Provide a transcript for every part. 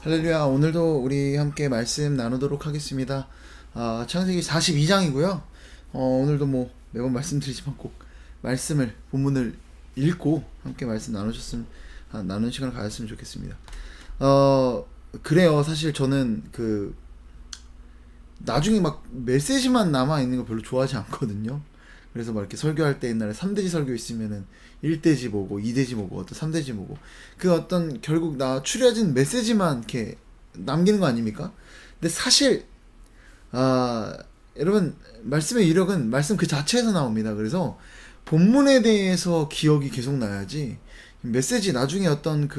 할렐루야. 오늘도 우리 함께 말씀 나누도록 하겠습니다. 창세기 42장이고요. 오늘도 뭐 매번 말씀드리지만 꼭 말씀을 본문을 읽고 함께 말씀 나누는 시간을 가졌으면 좋겠습니다. 그래요. 사실 저는 나중에 막 메시지만 남아 있는 거 별로 좋아하지 않거든요. 그래서 막 이렇게 설교할 때 옛날에 3대지 설교 있으면은 1대지 보고 2대지 보고 어떤 3대지 보고 그 어떤 결국 나 추려진 메시지만 이렇게 남기는 거 아닙니까? 근데 사실 여러분 말씀의 위력은 말씀 그 자체에서 나옵니다. 그래서 본문에 대해서 기억이 계속 나야지 메시지 나중에 어떤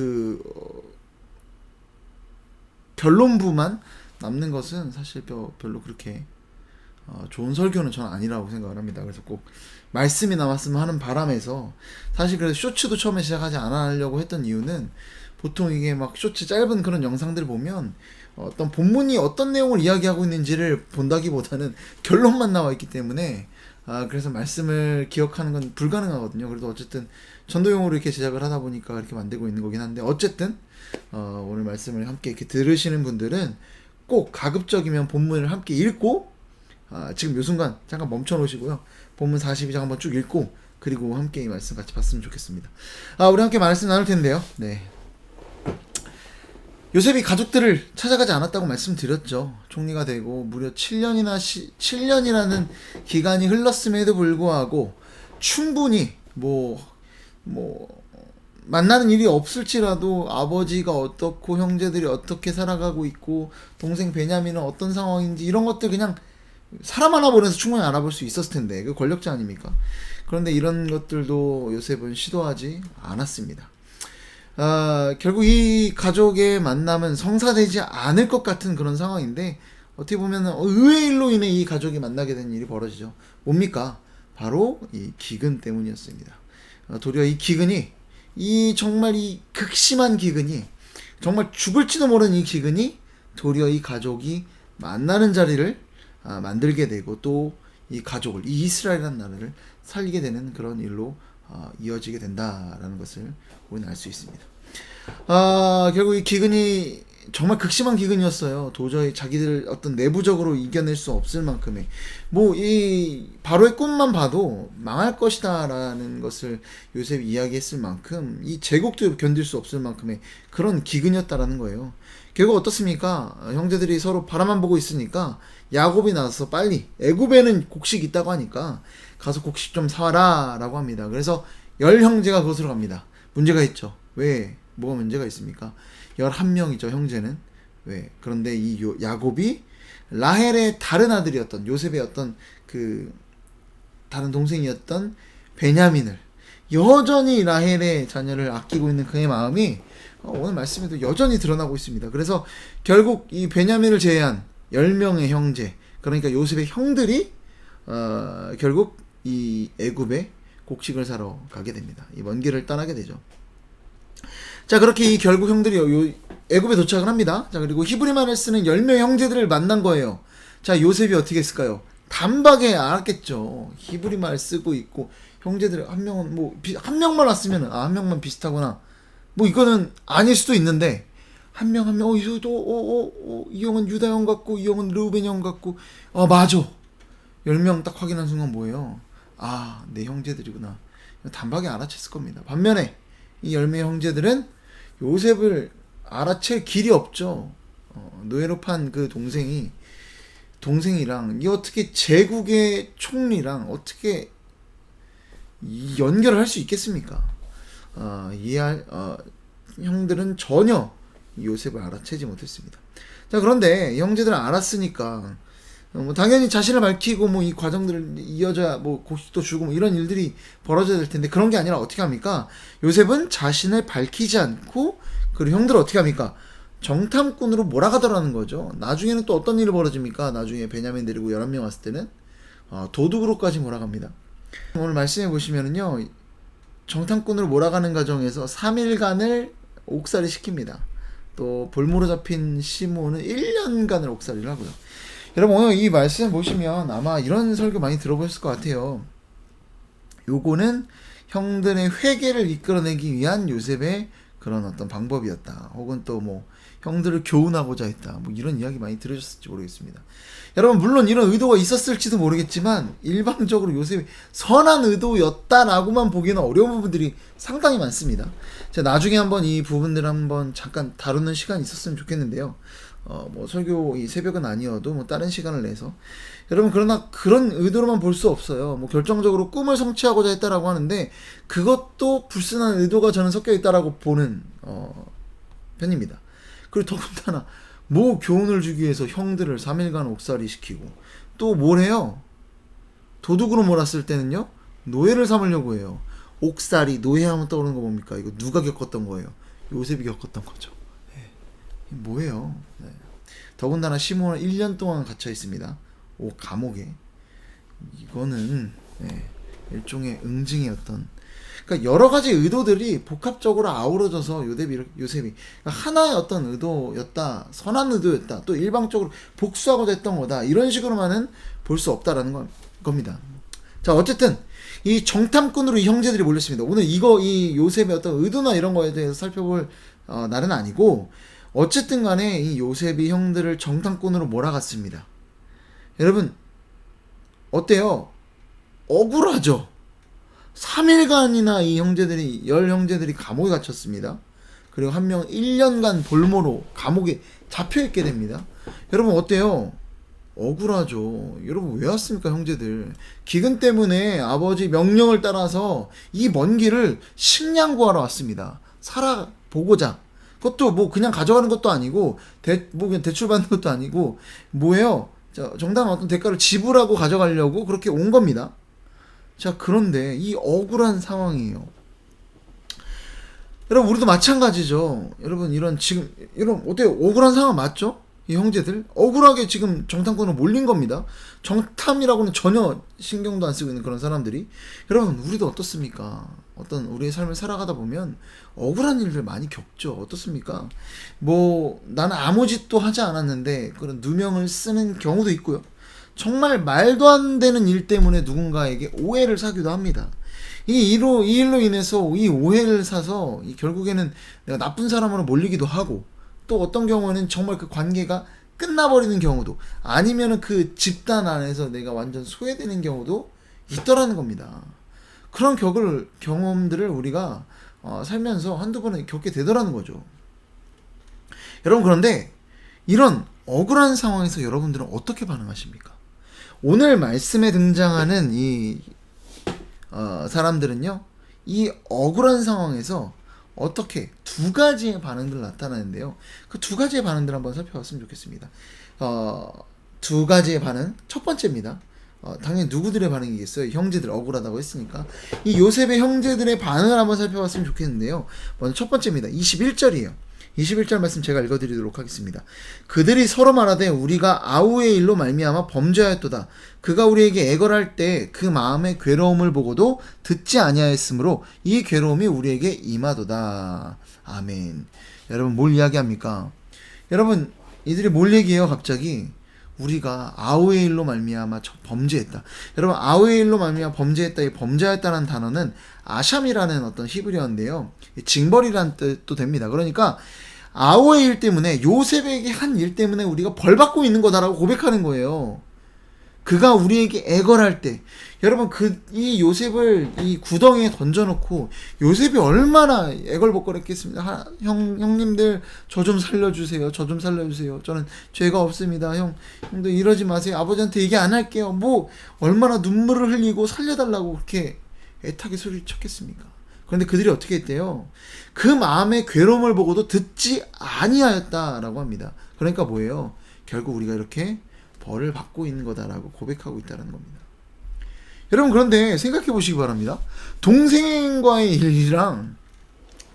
결론부만 남는 것은 사실 별로 그렇게 좋은 설교는 저는 아니라고 생각을 합니다. 그래서 꼭 말씀이 남았으면 하는 바람에서 사실 그래서 쇼츠도 처음에 시작하지 않으려고 했던 이유는 보통 이게 막 쇼츠 짧은 그런 영상들 보면 어떤 본문이 어떤 내용을 이야기하고 있는지를 본다기보다는 결론만 나와 있기 때문에 그래서 말씀을 기억하는 건 불가능하거든요. 그래도 어쨌든 전도용으로 이렇게 제작을 하다 보니까 이렇게 만들고 있는 거긴 한데 어쨌든 오늘 말씀을 함께 이렇게 들으시는 분들은 꼭 가급적이면 본문을 함께 읽고 지금 요 순간 잠깐 멈춰 놓으시고요. 본문 42장 한번 쭉 읽고 그리고 함께 이 말씀 같이 봤으면 좋겠습니다. 우리 함께 말씀 나눌 텐데요. 네. 요셉이 가족들을 찾아가지 않았다고 말씀드렸죠. 총리가 되고 무려 7년이라는 기간이 흘렀음에도 불구하고 충분히 만나는 일이 없을지라도 아버지가 어떻고 형제들이 어떻게 살아가고 있고 동생 베냐민은 어떤 상황인지 이런 것들 그냥 사람 하나 보내서 충분히 알아볼 수 있었을 텐데 그 권력자 아닙니까? 그런데 이런 것들도 요셉은 시도하지 않았습니다. 결국 이 가족의 만남은 성사되지 않을 것 같은 그런 상황인데 어떻게 보면 의외의 일로 인해 이 가족이 만나게 된 일이 벌어지죠. 뭡니까? 바로 이 기근 때문이었습니다. 도리어 이 기근이 정말 이 극심한 기근이 정말 죽을지도 모르는 이 기근이 도리어 이 가족이 만나는 자리를 만들게 되고 또 이 가족을 이 이스라엘이라는 나라를 살리게 되는 그런 일로 이어지게 된다라는 것을 우리는 알 수 있습니다. 결국 이 기근이 정말 극심한 기근이었어요. 도저히 자기들 어떤 내부적으로 이겨낼 수 없을 만큼의 이 바로의 꿈만 봐도 망할 것이다라는 것을 요셉이 이야기했을 만큼 이 제국도 견딜 수 없을 만큼의 그런 기근이었다라는 거예요. 결국 어떻습니까? 형제들이 서로 바라만 보고 있으니까 야곱이 나서 빨리 애굽에는 곡식 있다고 하니까 가서 곡식 좀 사와라 라고 합니다. 그래서 10형제가 그곳으로 갑니다. 문제가 있죠. 왜? 뭐가 문제가 있습니까? 11명이죠, 형제는. 왜? 그런데 이 야곱이 라헬의 다른 아들이었던 요셉의 어떤 다른 동생이었던 베냐민을 여전히 라헬의 자녀를 아끼고 있는 그의 마음이 오늘 말씀에도 여전히 드러나고 있습니다. 그래서 결국 이 베냐민을 제외한 10명의 형제, 그러니까 요셉의 형들이 결국 이 애굽에 곡식을 사러 가게 됩니다. 이 먼 길을 떠나게 되죠. 자, 그렇게 결국 형들이 애굽에 도착을 합니다. 자, 그리고 히브리말을 쓰는 10명의 형제들을 만난 거예요. 자, 요셉이 어떻게 했을까요? 단박에 알았겠죠. 히브리말 쓰고 있고 형제들 한 명은 한 명만 왔으면 한 명만 비슷하구나. 이거는 아닐 수도 있는데 한 명 이 형은 유다 형 같고 이 형은 르우벤 형 같고 맞아. 10명 딱 확인한 순간 뭐예요? 내 형제들이구나. 단박에 알아챘을 겁니다. 반면에 이 10명의 형제들은 요셉을 알아챌 길이 없죠. 노예로 판 그 동생이랑 어떻게 제국의 총리랑 어떻게 연결을 할 수 있겠습니까? 형들은 전혀 요셉을 알아채지 못했습니다. 자, 그런데 형제들은 알았으니까 당연히 자신을 밝히고 이 과정들을 이어져야 곡식도 주고 이런 일들이 벌어져야 될 텐데 그런 게 아니라 어떻게 합니까? 요셉은 자신을 밝히지 않고 그리고 형들은 어떻게 합니까? 정탐꾼으로 몰아가더라는 거죠. 나중에는 또 어떤 일이 벌어집니까? 나중에 베냐민 데리고 11명 왔을 때는 도둑으로까지 몰아갑니다. 오늘 말씀해 보시면은요, 정탐꾼으로 몰아가는 과정에서 3일간을 옥살이 시킵니다. 또 볼모로 잡힌 시몬은 1년간을 옥살이를 하고요. 여러분 오늘 이 말씀 보시면 아마 이런 설교 많이 들어보셨을 것 같아요. 요거는 형들의 회개를 이끌어내기 위한 요셉의 그런 어떤 방법이었다. 혹은 또 뭐 형들을 교훈하고자 했다. 뭐 이런 이야기 많이 들으셨을지 모르겠습니다. 여러분 물론 이런 의도가 있었을지도 모르겠지만 일방적으로 요셉이 선한 의도였다라고만 보기는 어려운 부분들이 상당히 많습니다. 제가 나중에 한번 이 부분들을 한번 잠깐 다루는 시간이 있었으면 좋겠는데요. 뭐 설교 이 새벽은 아니어도 뭐 다른 시간을 내서 여러분 그러나 그런 의도로만 볼 수 없어요. 뭐 결정적으로 꿈을 성취하고자 했다라고 하는데 그것도 불순한 의도가 저는 섞여 있다라고 보는 편입니다. 그리고 더군다나 뭐 교훈을 주기 위해서 형들을 3일간 옥살이 시키고 또 뭘 해요? 도둑으로 몰았을 때는요 노예를 삼으려고 해요. 옥살이 노예하면 떠오르는 거 뭡니까? 이거 누가 겪었던 거예요? 요셉이 겪었던 거죠. 네. 뭐예요? 네. 더군다나 시몬은 1년 동안 갇혀 있습니다. 감옥에. 이거는 일종의 응징의 어떤 그러니까 여러 가지 의도들이 복합적으로 아우러져서 요셉이 그러니까 하나의 어떤 의도였다, 선한 의도였다, 또 일방적으로 복수하고자 했던 거다 이런 식으로만은 볼 수 없다라는 겁니다. 자 어쨌든 이 정탐꾼으로 이 형제들이 몰렸습니다. 오늘 이 요셉의 어떤 의도나 이런 거에 대해서 살펴볼 날은 아니고 어쨌든 간에 이 요셉이 형들을 정탐꾼으로 몰아갔습니다. 여러분 어때요? 억울하죠? 3일간이나 이 형제들이 10형제들이 감옥에 갇혔습니다. 그리고 한 명 1년간 볼모로 감옥에 잡혀있게 됩니다. 여러분 어때요? 억울하죠. 여러분 왜 왔습니까 형제들? 기근 때문에 아버지 명령을 따라서 이 먼 길을 식량 구하러 왔습니다. 살아보고자. 그것도 뭐 그냥 가져가는 것도 아니고 뭐 그냥 대출 받는 것도 아니고 뭐예요? 정당한 어떤 대가를 지불하고 가져가려고 그렇게 온 겁니다. 자 그런데 이 억울한 상황이에요. 여러분 우리도 마찬가지죠. 여러분 이런 어때요? 억울한 상황 맞죠? 이 형제들 억울하게 지금 정탐꾼으로 몰린 겁니다. 정탐이라고는 전혀 신경도 안 쓰고 있는 그런 사람들이 여러분 우리도 어떻습니까? 어떤 우리의 삶을 살아가다 보면 억울한 일들 많이 겪죠. 어떻습니까? 뭐 나는 아무 짓도 하지 않았는데 그런 누명을 쓰는 경우도 있고요. 정말 말도 안 되는 일 때문에 누군가에게 오해를 사기도 합니다. 이 일로 인해서 이 오해를 사서 결국에는 내가 나쁜 사람으로 몰리기도 하고 또 어떤 경우는 정말 그 관계가 끝나버리는 경우도 아니면은 그 집단 안에서 내가 완전 소외되는 경우도 있더라는 겁니다. 그런 경험들을 우리가 살면서 한두 번은 겪게 되더라는 거죠. 여러분 그런데 이런 억울한 상황에서 여러분들은 어떻게 반응하십니까? 오늘 말씀에 등장하는 이 사람들은요 이 억울한 상황에서 어떻게 두 가지의 반응들을 나타나는데요. 그 두 가지의 반응들 한번 살펴봤으면 좋겠습니다. 두 가지의 반응. 첫 번째입니다. 당연히 누구들의 반응이겠어요? 형제들 억울하다고 했으니까. 이 요셉의 형제들의 반응을 한번 살펴봤으면 좋겠는데요. 먼저 첫 번째입니다. 21절이에요. 21절 말씀 제가 읽어드리도록 하겠습니다. 그들이 서로 말하되 우리가 아우의 일로 말미암아 범죄하였도다. 그가 우리에게 애걸할 때 그 마음의 괴로움을 보고도 듣지 아니하였으므로 이 괴로움이 우리에게 임하도다. 아멘. 여러분 뭘 이야기합니까? 여러분 이들이 뭘 얘기해요 갑자기? 우리가 아우의 일로 말미암아 범죄했다. 여러분 아우의 일로 말미암아 범죄했다. 이 범죄했다는 단어는 아샴이라는 어떤 히브리어인데요. 징벌이라는 뜻도 됩니다. 그러니까 아우의 일 때문에 요셉에게 한 일 때문에 우리가 벌받고 있는 거다라고 고백하는 거예요. 그가 우리에게 애걸할 때 여러분 이 요셉을 이 구덩이에 던져놓고 요셉이 얼마나 애걸복걸했겠습니다. 형님들 저 좀 살려주세요. 저 좀 살려주세요. 저는 죄가 없습니다. 형도 이러지 마세요. 아버지한테 얘기 안 할게요. 뭐 얼마나 눈물을 흘리고 살려달라고 그렇게 애타게 소리쳤겠습니까? 그런데 그들이 어떻게 했대요? 그 마음의 괴로움을 보고도 듣지 아니하였다라고 합니다. 그러니까 뭐예요? 결국 우리가 이렇게 벌을 받고 있는 거다라고 고백하고 있다는 겁니다. 여러분 그런데 생각해 보시기 바랍니다. 동생과의 일이랑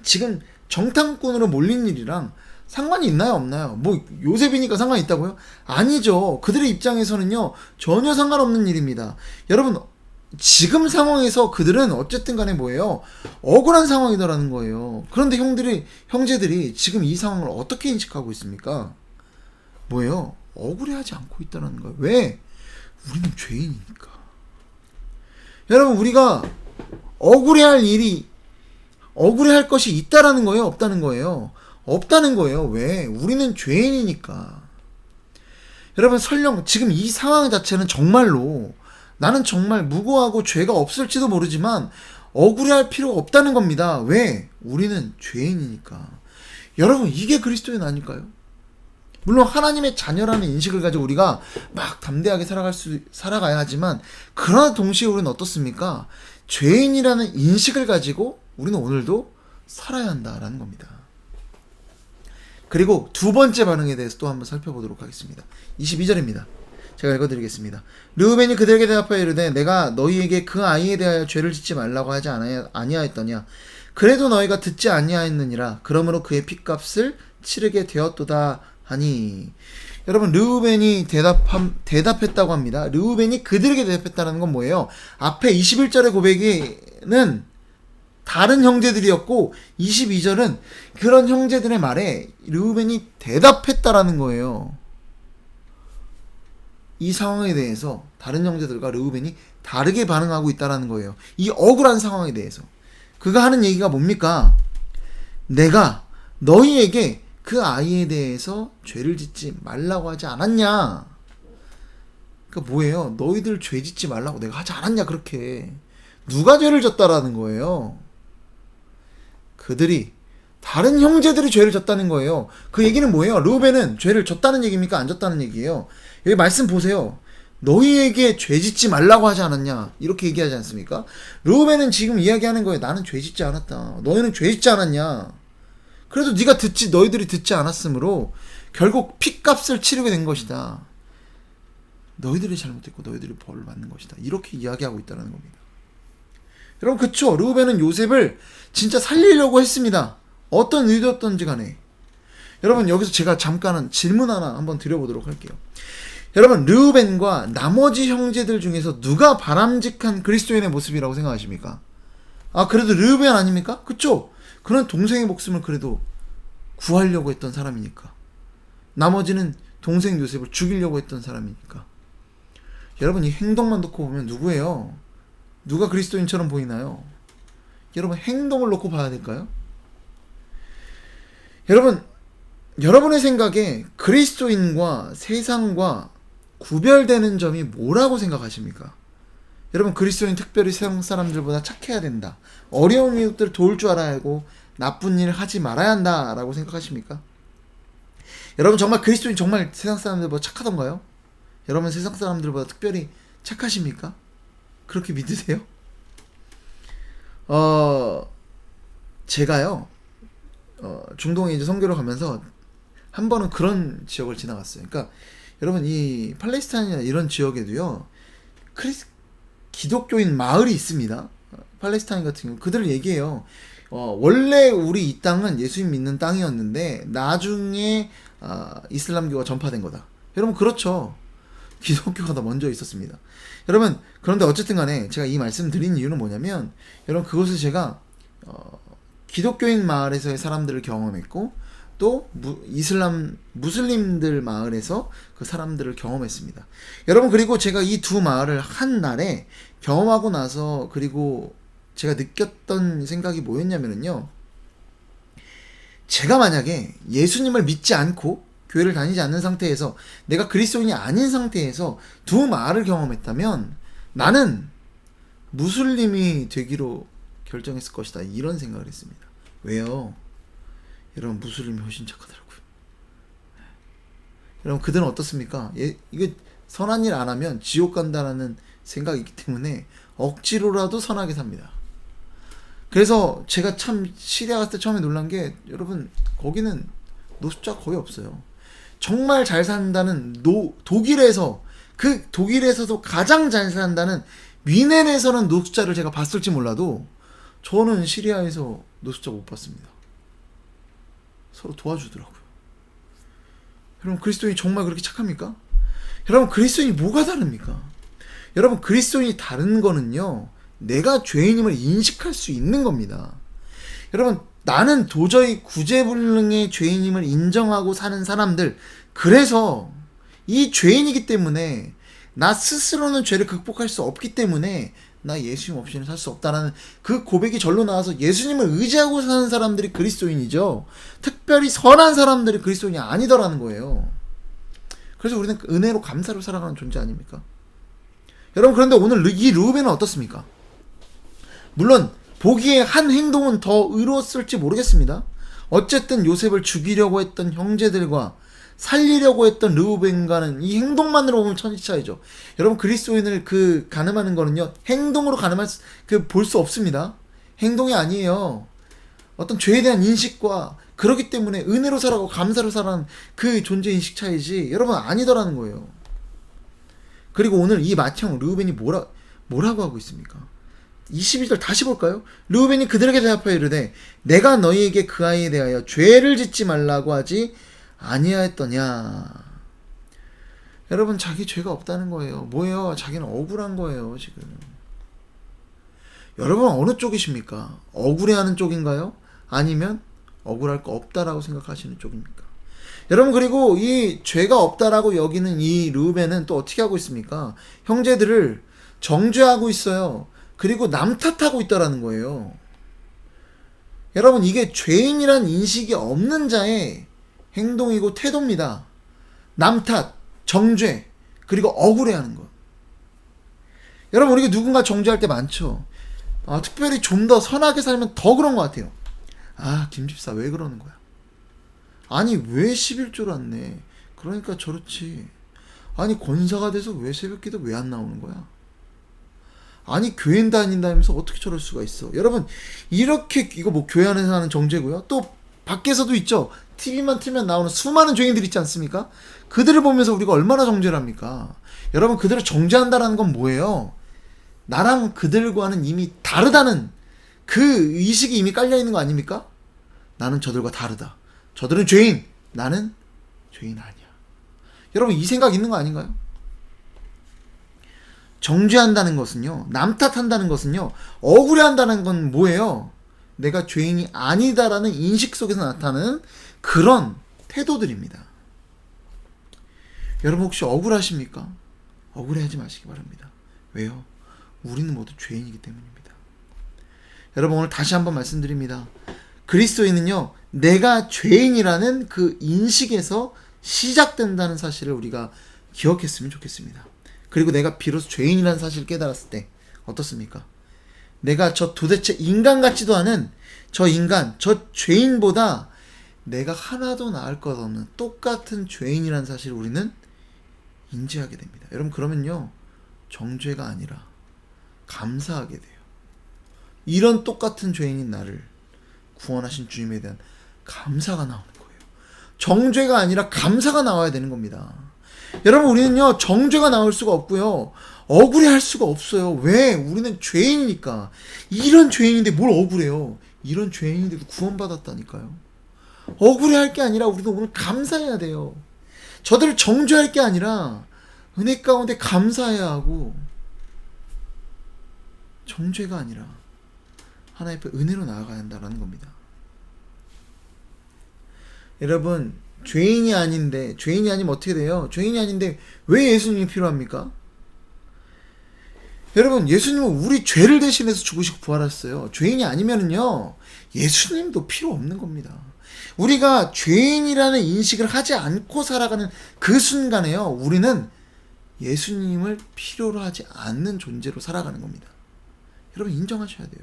지금 정탐꾼으로 몰린 일이랑 상관이 있나요 없나요? 뭐 요셉이니까 상관이 있다고요? 아니죠. 그들의 입장에서는요 전혀 상관없는 일입니다. 여러분 지금 상황에서 그들은 어쨌든 간에 뭐예요? 억울한 상황이더라는 거예요. 그런데 형제들이 지금 이 상황을 어떻게 인식하고 있습니까? 뭐예요? 억울해하지 않고 있다는 거예요. 왜? 우리는 죄인이니까. 여러분 우리가 억울해할 일이 억울해할 것이 있다라는 거예요? 없다는 거예요? 없다는 거예요. 왜? 우리는 죄인이니까. 여러분, 설령 지금 이 상황 자체는 정말로 나는 정말 무고하고 죄가 없을지도 모르지만 억울해할 필요가 없다는 겁니다. 왜? 우리는 죄인이니까. 여러분, 이게 그리스도인 아닐까요? 물론 하나님의 자녀라는 인식을 가지고 우리가 막 담대하게 살아가야 하지만, 그러나 동시에 우리는 어떻습니까? 죄인이라는 인식을 가지고 우리는 오늘도 살아야 한다라는 겁니다. 그리고 두 번째 반응에 대해서 또 한번 살펴보도록 하겠습니다. 22절입니다. 제가 읽어드리겠습니다. 르우벤이 그들에게 대답하여 이르되 내가 너희에게 그 아이에 대하여 죄를 짓지 말라고 하지 아니하였더냐. 그래도 너희가 듣지 아니하였느니라. 그러므로 그의 핏값을 치르게 되었도다 하니. 여러분, 르우벤이 대답했다고 합니다. 르우벤이 그들에게 대답했다는 건 뭐예요? 앞에 21절의 고백에는 다른 형제들이었고 22절은 그런 형제들의 말에 르우벤이 대답했다라는 거예요. 이 상황에 대해서 다른 형제들과 르우벤이 다르게 반응하고 있다라는 거예요. 이 억울한 상황에 대해서. 그가 하는 얘기가 뭡니까? 내가 너희에게 그 아이에 대해서 죄를 짓지 말라고 하지 않았냐? 그러니까 뭐예요? 너희들 죄 짓지 말라고 내가 하지 않았냐? 그렇게. 누가 죄를 졌다라는 거예요? 그들이, 다른 형제들이 죄를 졌다는 거예요. 그 얘기는 뭐예요? 르우벤은 죄를 졌다는 얘기입니까? 안 졌다는 얘기예요? 여기 말씀 보세요. 너희에게 죄 짓지 말라고 하지 않았냐? 이렇게 얘기하지 않습니까? 르우벤은 지금 이야기하는 거예요. 나는 죄 짓지 않았다. 너희는 죄 짓지 않았냐? 그래도 너희들이 듣지 않았으므로 결국 핏값을 치르게 된 것이다. 너희들이 잘못했고 너희들이 벌을 받는 것이다. 이렇게 이야기하고 있다는 겁니다. 여러분, 그쵸? 르우벤은 요셉을 진짜 살리려고 했습니다. 어떤 의도였던지 간에. 여러분, 여기서 제가 잠깐은 질문 하나 한번 드려보도록 할게요. 여러분, 르우벤과 나머지 형제들 중에서 누가 바람직한 그리스도인의 모습이라고 생각하십니까? 아, 그래도 르우벤 아닙니까? 그쵸? 그는 동생의 목숨을 그래도 구하려고 했던 사람이니까. 나머지는 동생 요셉을 죽이려고 했던 사람이니까. 여러분, 이 행동만 놓고 보면 누구예요? 누가 그리스도인처럼 보이나요? 여러분, 행동을 놓고 봐야 될까요? 여러분, 여러분의 생각에 그리스도인과 세상과 구별되는 점이 뭐라고 생각하십니까? 여러분, 그리스도인 특별히 세상 사람들보다 착해야 된다. 어려운 이웃들을 도울 줄 알아야 하고 나쁜 일을 하지 말아야 한다 라고 생각하십니까? 여러분, 정말 그리스도인 정말 세상 사람들보다 착하던가요? 여러분, 세상 사람들보다 특별히 착하십니까? 그렇게 믿으세요? 제가요, 중동에 이제 선교를 가면서 한 번은 그런 지역을 지나갔어요. 그러니까 여러분, 이 팔레스타인이나 이런 지역에도요, 기독교인 마을이 있습니다. 팔레스타인 같은 경우 그들 얘기해요. 원래 우리 이 땅은 예수님 믿는 땅이었는데 나중에 이슬람교가 전파된 거다. 여러분, 그렇죠. 기독교가 더 먼저 있었습니다. 여러분, 그런데 어쨌든 간에 제가 이 말씀 드린 이유는 뭐냐면, 여러분, 그곳을 제가 기독교인 마을에서의 사람들을 경험했고, 또 무슬림들 마을에서 그 사람들을 경험했습니다. 여러분, 그리고 제가 이 두 마을을 한 날에 경험하고 나서, 그리고 제가 느꼈던 생각이 뭐였냐면요, 제가 만약에 예수님을 믿지 않고 교회를 다니지 않는 상태에서, 내가 그리스도인이 아닌 상태에서 두 마을을 경험했다면 나는 무슬림이 되기로 결정했을 것이다, 이런 생각을 했습니다. 왜요? 여러분, 무슬림이 훨씬 착하더라고요. 여러분, 그들은 어떻습니까? 이게 선한 일 안 하면 지옥 간다라는 생각이 있기 때문에 억지로라도 선하게 삽니다. 그래서 제가 참 시리아 갔을 때 처음에 놀란 게, 여러분, 거기는 노숙자 거의 없어요. 정말 잘 산다는 독일에서도 가장 잘 산다는 미넨에서는 노숙자를 제가 봤을지 몰라도 저는 시리아에서 노숙자 못 봤습니다. 서로 도와주더라고요. 여러분, 그리스도인이 정말 그렇게 착합니까? 여러분, 그리스도인이 뭐가 다릅니까? 여러분, 그리스도인이 다른 거는요, 내가 죄인임을 인식할 수 있는 겁니다. 여러분, 나는 도저히 구제불능의 죄인임을 인정하고 사는 사람들, 그래서 이 죄인이기 때문에 나 스스로는 죄를 극복할 수 없기 때문에 나 예수님 없이는 살 수 없다라는 그 고백이 절로 나와서 예수님을 의지하고 사는 사람들이 그리스도인이죠. 특별히 선한 사람들이 그리스도인이 아니더라는 거예요. 그래서 우리는 은혜로 감사로 살아가는 존재 아닙니까? 여러분, 그런데 오늘 이 르우벤은 어떻습니까? 물론 보기에 한 행동은 더 의로웠을지 모르겠습니다. 어쨌든 요셉을 죽이려고 했던 형제들과 살리려고 했던 르우벤과는 이 행동만으로 보면 천지차이죠. 여러분, 그리스도인을 가늠하는 거는요, 행동으로 가늠할 볼 수 없습니다. 행동이 아니에요. 어떤 죄에 대한 인식과, 그렇기 때문에 은혜로 살아가고 감사로 살아가는 그 존재 인식 차이지, 여러분, 아니더라는 거예요. 그리고 오늘 이 맏형 르우벤이 뭐라고 하고 있습니까? 22절 다시 볼까요? 르우벤이 그들에게 대답하여 이르되 내가 너희에게 그 아이에 대하여 죄를 짓지 말라고 하지 아니하였더냐. 여러분, 자기 죄가 없다는 거예요. 뭐예요? 자기는 억울한 거예요, 지금. 여러분, 어느 쪽이십니까? 억울해하는 쪽인가요? 아니면 억울할 거 없다라고 생각하시는 쪽입니까? 여러분, 그리고 이 죄가 없다라고 여기는 이 르우벤은 또 어떻게 하고 있습니까? 형제들을 정죄하고 있어요. 그리고 남 탓하고 있다라는 거예요. 여러분, 이게 죄인이란 인식이 없는 자의 행동이고 태도입니다. 남 탓, 정죄, 그리고 억울해하는 것. 여러분, 우리가 누군가 정죄할 때 많죠. 특별히 좀 더 선하게 살면 더 그런 것 같아요. 김집사 왜 그러는 거야? 아니, 왜 11조를 안 내? 그러니까 저렇지. 아니, 권사가 돼서 왜 새벽기도 왜 안 나오는 거야? 아니, 교회 다닌다면서 어떻게 저럴 수가 있어? 여러분, 이렇게, 이거 뭐 교회 안에서 하는 정죄고요. 또 밖에서도 있죠. TV만 틀면 나오는 수많은 죄인들 있지 않습니까? 그들을 보면서 우리가 얼마나 정죄를 합니까? 여러분, 그들을 정죄한다는 건 뭐예요? 나랑 그들과는 이미 다르다는 그 의식이 이미 깔려있는 거 아닙니까? 나는 저들과 다르다. 저들은 죄인, 나는 죄인 아니야. 여러분, 이 생각 있는 거 아닌가요? 정죄한다는 것은요, 남 탓한다는 것은요, 억울해한다는 건 뭐예요? 내가 죄인이 아니다라는 인식 속에서 나타나는 그런 태도들입니다. 여러분, 혹시 억울하십니까? 억울해하지 마시기 바랍니다. 왜요? 우리는 모두 죄인이기 때문입니다. 여러분, 오늘 다시 한번 말씀드립니다. 그리스도인은요, 내가 죄인이라는 그 인식에서 시작된다는 사실을 우리가 기억했으면 좋겠습니다. 그리고 내가 비로소 죄인이라는 사실을 깨달았을 때 어떻습니까? 내가 저 도대체 인간 같지도 않은 저 인간, 저 죄인보다 내가 하나도 나을 것 없는 똑같은 죄인이라는 사실을 우리는 인지하게 됩니다. 여러분, 그러면요, 정죄가 아니라 감사하게 돼요. 이런 똑같은 죄인인 나를 구원하신 주님에 대한 감사가 나오는 거예요. 정죄가 아니라 감사가 나와야 되는 겁니다. 여러분, 우리는요, 정죄가 나올 수가 없고요, 억울해할 수가 없어요. 왜? 우리는 죄인이니까. 이런 죄인인데 뭘 억울해요? 이런 죄인인데도 구원받았다니까요. 억울해할 게 아니라 우리도 오늘 감사해야 돼요. 저들을 정죄할 게 아니라 은혜 가운데 감사해야 하고, 정죄가 아니라 하나님 앞에 은혜로 나아가야 한다는 겁니다. 여러분, 죄인이 아니면 어떻게 돼요? 죄인이 아닌데 왜 예수님이 필요합니까? 여러분, 예수님은 우리 죄를 대신해서 죽으시고 부활했어요. 죄인이 아니면은요, 예수님도 필요 없는 겁니다. 우리가 죄인이라는 인식을 하지 않고 살아가는 그 순간에요, 우리는 예수님을 필요로 하지 않는 존재로 살아가는 겁니다. 여러분, 인정하셔야 돼요.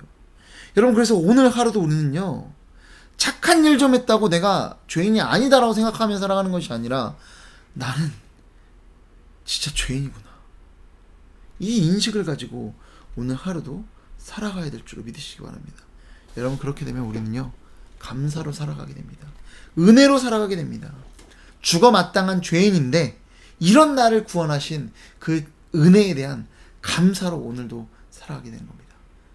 여러분, 그래서 오늘 하루도 우리는요, 착한 일 좀 했다고 내가 죄인이 아니다라고 생각하며 살아가는 것이 아니라, 나는 진짜 죄인이구나, 이 인식을 가지고 오늘 하루도 살아가야 될 줄로 믿으시기 바랍니다. 여러분, 그렇게 되면 우리는요, 감사로 살아가게 됩니다. 은혜로 살아가게 됩니다. 죽어 마땅한 죄인인데 이런 나를 구원하신 그 은혜에 대한 감사로 오늘도 살아가게 되는 겁니다.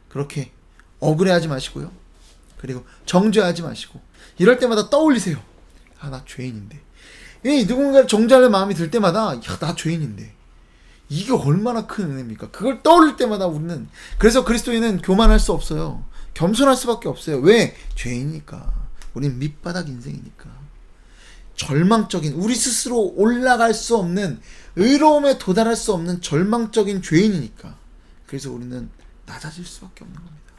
그렇게 억울해하지 마시고요, 그리고 정죄하지 마시고, 이럴 때마다 떠올리세요. 나 죄인인데. 누군가를 정죄할 마음이 들 때마다, 나 죄인인데. 이게 얼마나 큰 은혜입니까? 그걸 떠올릴 때마다 우리는, 그래서 그리스도인은 교만할 수 없어요. 겸손할 수밖에 없어요. 왜? 죄이니까. 우린 밑바닥 인생이니까. 절망적인, 우리 스스로 올라갈 수 없는, 의로움에 도달할 수 없는 절망적인 죄인이니까. 그래서 우리는 낮아질 수밖에 없는 겁니다.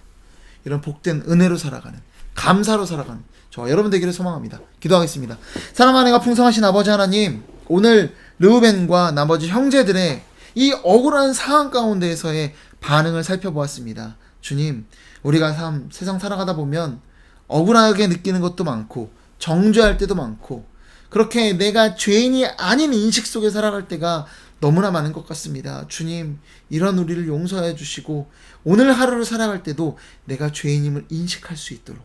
이런 복된 은혜로 살아가는, 감사로 살아가는 저와 여러분 되기를 소망합니다. 기도하겠습니다. 사랑하는 애가 풍성하신 아버지 하나님, 오늘 르우벤과 나머지 형제들의 이 억울한 상황 가운데에서의 반응을 살펴보았습니다. 주님, 우리가 세상 살아가다 보면 억울하게 느끼는 것도 많고 정죄할 때도 많고 그렇게 내가 죄인이 아닌 인식 속에 살아갈 때가 너무나 많은 것 같습니다. 주님, 이런 우리를 용서해 주시고 오늘 하루를 살아갈 때도 내가 죄인임을 인식할 수 있도록,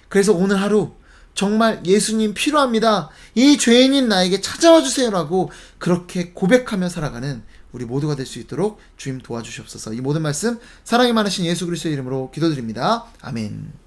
그래서 오늘 하루 정말 예수님 필요합니다, 이 죄인인 나에게 찾아와 주세요라고 그렇게 고백하며 살아가는 우리 모두가 될 수 있도록 주님 도와주시옵소서. 이 모든 말씀 사랑이 많으신 예수 그리스도의 이름으로 기도드립니다. 아멘.